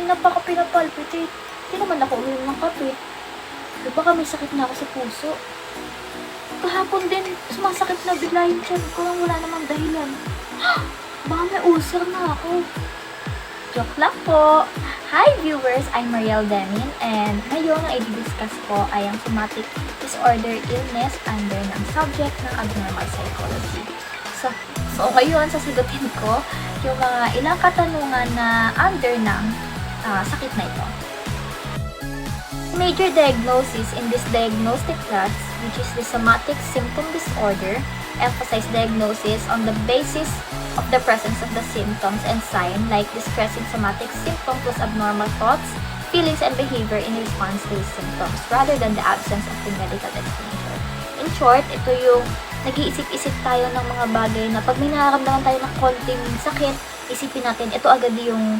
kanina pa ako pinapalpitate. Hindi naman ako uminom ng kape. Baka may sakit na ako sa puso. Kahapon din, sumasakit na bigla yung tiyan ko nang wala namang dahilan. Baka may ulcer na ako. Joke lang po! Hi viewers! I'm Mariel Demin and ngayon ang i-discuss ko ay ang somatic disorder illness under ng subject ng abnormal psychology. So ngayon, sasagutin ko yung mga ilang katanungan na under ng sakit na ito. Major diagnosis in this diagnostic class, which is the somatic symptom disorder, emphasize diagnosis on the basis of the presence of the symptoms and sign like distressing somatic symptom plus abnormal thoughts, feelings, and behavior in response to these symptoms rather than the absence of the medical explanation. In short, ito yung nag-iisip-isip tayo ng mga bagay na pag may nararamdaman tayo ng konting sakit, isipin natin, ito agad yung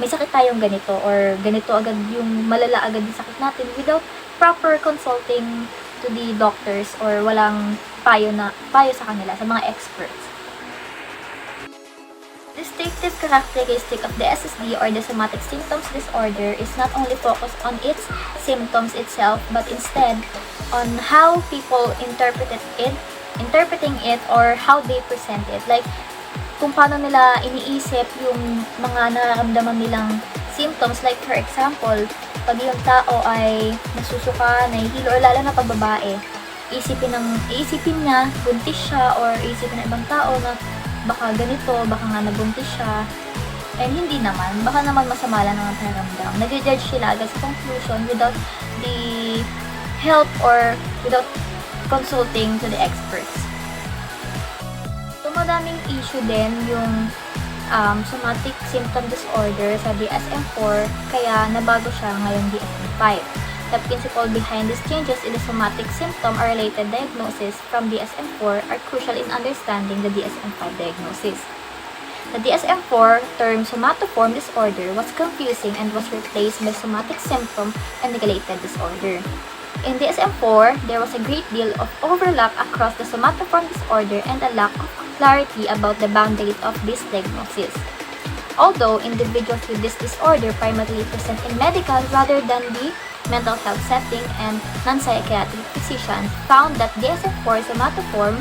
may sakit tayong ganito or ganito agad yung malala agad yung sakit natin without proper consulting to the doctors or walang payo sa kanila, sa mga experts. Distinctive characteristic of the SSD or the somatic symptoms disorder is not only focused on its symptoms itself but instead on how people interpreting it or how they present it. Like, kung paano nila iniisip yung mga nararamdaman nilang symptoms. Like, for example, pag yung tao ay nasusuka, nahihilo, or lalo na pag babae, iisipin niya, buntis siya, or iisipin ng ibang tao na baka ganito, baka nga nabuntis siya. And hindi naman, baka naman masama lang ang pakiramdam. Nag-judge sila agad sa conclusion without the help or without consulting to the experts. So, madaming issue din yung somatic symptom disorder sa DSM-4, kaya nabago siya ngayong DSM-5. The principle behind these changes in the somatic symptom or related diagnosis from DSM-4 are crucial in understanding the DSM-5 diagnosis. The DSM-4 term somatoform disorder was confusing and was replaced by somatic symptom and related disorder. In DSM-4, there was a great deal of overlap across the somatoform disorder and a lack of clarity about the boundaries of this diagnosis. Although individuals with this disorder primarily present in medical rather than the mental health setting, and non-psychiatric physicians found that DSM-4 somatoform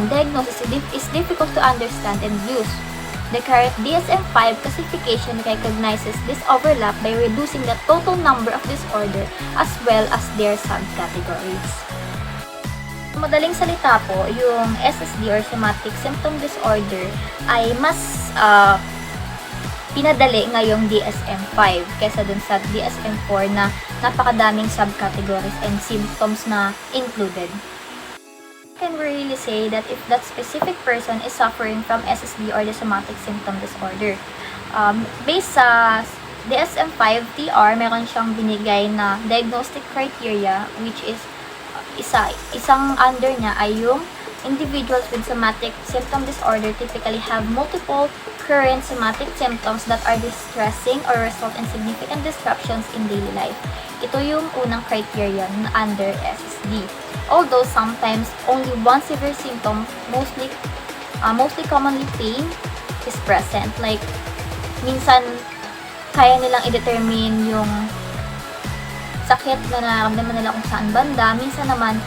diagnosis is difficult to understand and use. The current DSM-5 classification recognizes this overlap by reducing the total number of disorder as well as their subcategories. Madaling salita po, yung SSD or somatic symptom disorder ay mas pinadali ngayong DSM-5 kaysa dun sa DSM-4 na napakadaming subcategories and symptoms na included. Can we really say that if that specific person is suffering from SSD or the somatic symptom disorder? Based sa DSM-5 TR, meron siyang binigay na diagnostic criteria which is isang under niya ay yung individuals with somatic symptom disorder typically have multiple current somatic symptoms that are distressing or result in significant disruptions in daily life. Ito yung unang criterion under SSD. Although sometimes only one severe symptom, mostly commonly pain, is present. Like, minsan kaya nilang i-determine yung sakit na nararamdaman nila kung saan banda. Minsan naman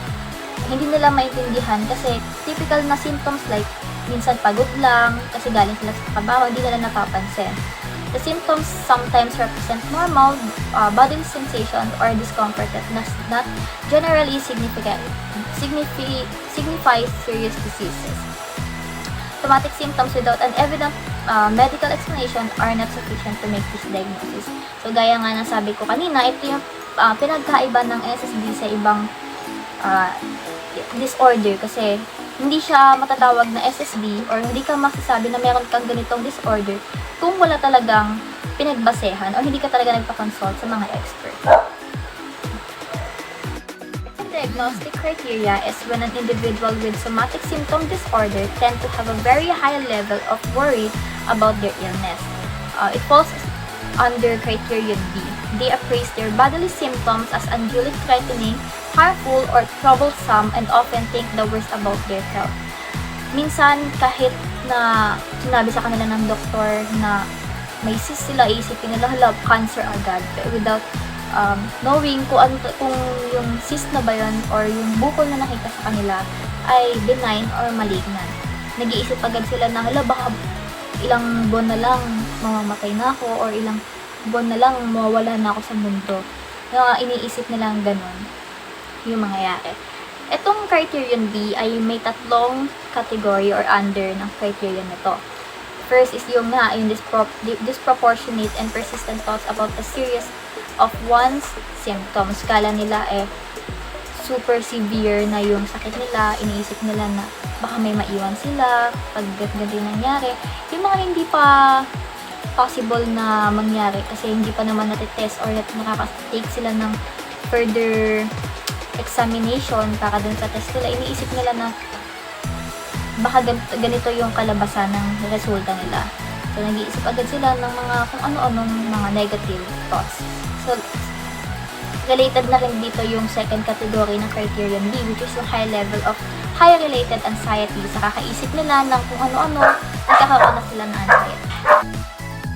hindi nila maintindihan kasi typical na symptoms like minsan pagod lang kasi galing sila sa trabaho, hindi nila napapansin. The symptoms sometimes represent normal bodily sensations or discomfort that does not generally signify serious diseases. Somatic symptoms without an evident medical explanation are not sufficient to make this diagnosis. So gaya nga ng sabi ko kanina, ito yung pinagkaiba ng SSD sa ibang disorder kasi hindi siya matatawag na SSD or hindi ka masasabi na meron kang ganitong disorder kung wala talagang pinagbasehan o hindi ka talaga nagpa-consult sa mga expert. Diagnostic criteria is when an individual with somatic symptom disorder tend to have a very high level of worry about their illness. It falls under criterion B. They appraise their bodily symptoms as unduly threatening, harmful, or troublesome and often think the worst about their health. Minsan, kahit na sinabi sa kanila ng doktor na may cyst sila, isipin nila, hala, cancer agad. Without knowing kung yung cyst na ba yun or yung bukol na nakita sa kanila ay benign or malignant. Nag-iisip agad sila na, hala, baka ilang buwan na lang mamamatay na ako or ilang buwan na lang mawawala na ako sa mundo. Iniisip nilang ganun yung mangyayari. Itong criterion B ay may tatlong category or under ng criterion nito. First is yung disproportionate and persistent thoughts about the serious of one's symptoms. Kala nila super severe na yung sakit nila, iniisip nila na baka may maiwan sila pag ganito yung nangyari. Yung mga hindi pa possible na mangyari kasi hindi pa naman natitest or nakaka-take sila ng further examination para dun sa test nila, iniisip nila na baka ganito yung kalabasan ng resulta nila. So, nag-iisip agad sila ng mga kung ano-anong mga negative thoughts. So, related na rin dito yung second category ng criterion B, which is yung high level of high-related anxiety. Sa kakaisip nila ng kung ano-ano, nagkakaroon na sila ng anxiety.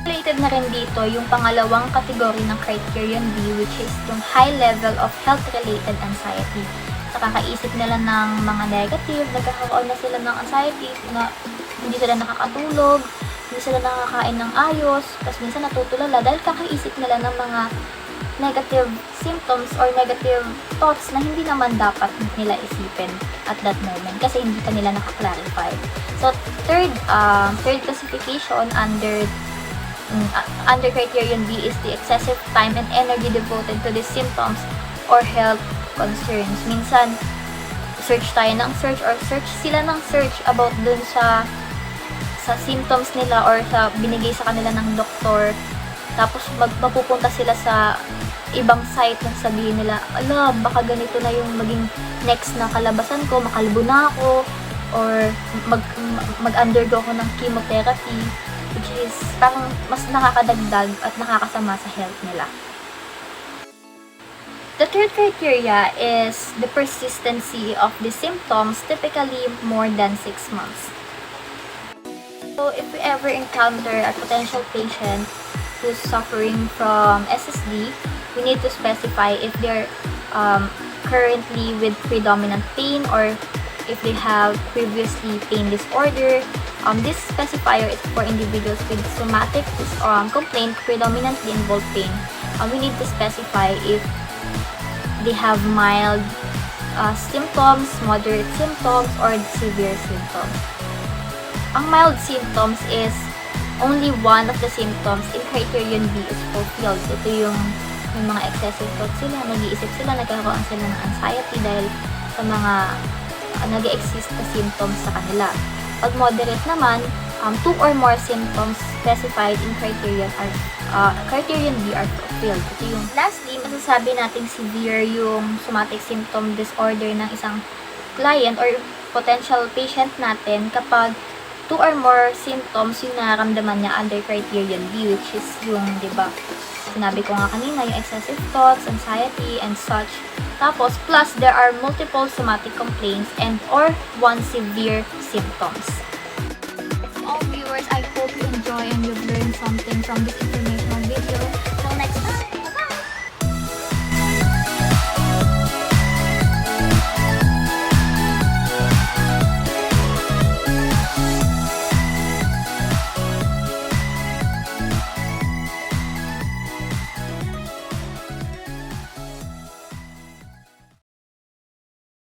Related na rin dito yung pangalawang category ng criterion B, which is yung high level of health-related anxiety. Sa kakaisip nila ng mga negative, nagkakaroon na sila ng anxiety na hindi sila nakakatulog, hindi sila nakakain ng ayos, tapos minsan natutulala dahil kakaisip nila ng mga negative symptoms or negative thoughts na hindi naman dapat nila isipin at that moment kasi hindi pa nila nakaklarify. So, third classification under criterion B is the excessive time and energy devoted to these symptoms or health concerns. Minsan, search sila ng search about dun sa symptoms nila or sa binigay sa kanila ng doktor. Tapos mapupunta sila sa ibang site na sabihin nila, ala, baka ganito na yung maging next na kalabasan ko, makalbo na ako, or mag-undergo ako ng chemotherapy, which is parang mas nakakadagdag at nakakasama sa health nila. The third criteria is the persistency of the symptoms, typically more than 6 months. So, if we ever encounter a potential patient who's suffering from SSD, we need to specify if they're currently with predominant pain or if they have previously pain disorder. This specifier is for individuals with somatic complaint predominantly involve pain. We need to specify if they have mild symptoms, moderate symptoms, or severe symptoms. Ang mild symptoms is only one of the symptoms in criterion B is fulfilled. Ito yung mga excessive thoughts sila, nag-iisip sila, nagkakaroon sila ng anxiety dahil sa mga nag-exist na symptoms sa kanila. Pag moderate naman, 2 or more symptoms specified in criterion B are fulfilled. Ito yung lastly, masasabi nating severe yung somatic symptom disorder ng isang client or potential patient natin kapag 2 or more symptoms yung nararamdaman niya under criterion B, which is yung, di ba, sinabi ko nga kanina, yung excessive thoughts, anxiety, and such. Tapos, plus, there are multiple somatic complaints and or one severe symptoms. All viewers, I hope you enjoy and you've learned something from this informational video. Till next time!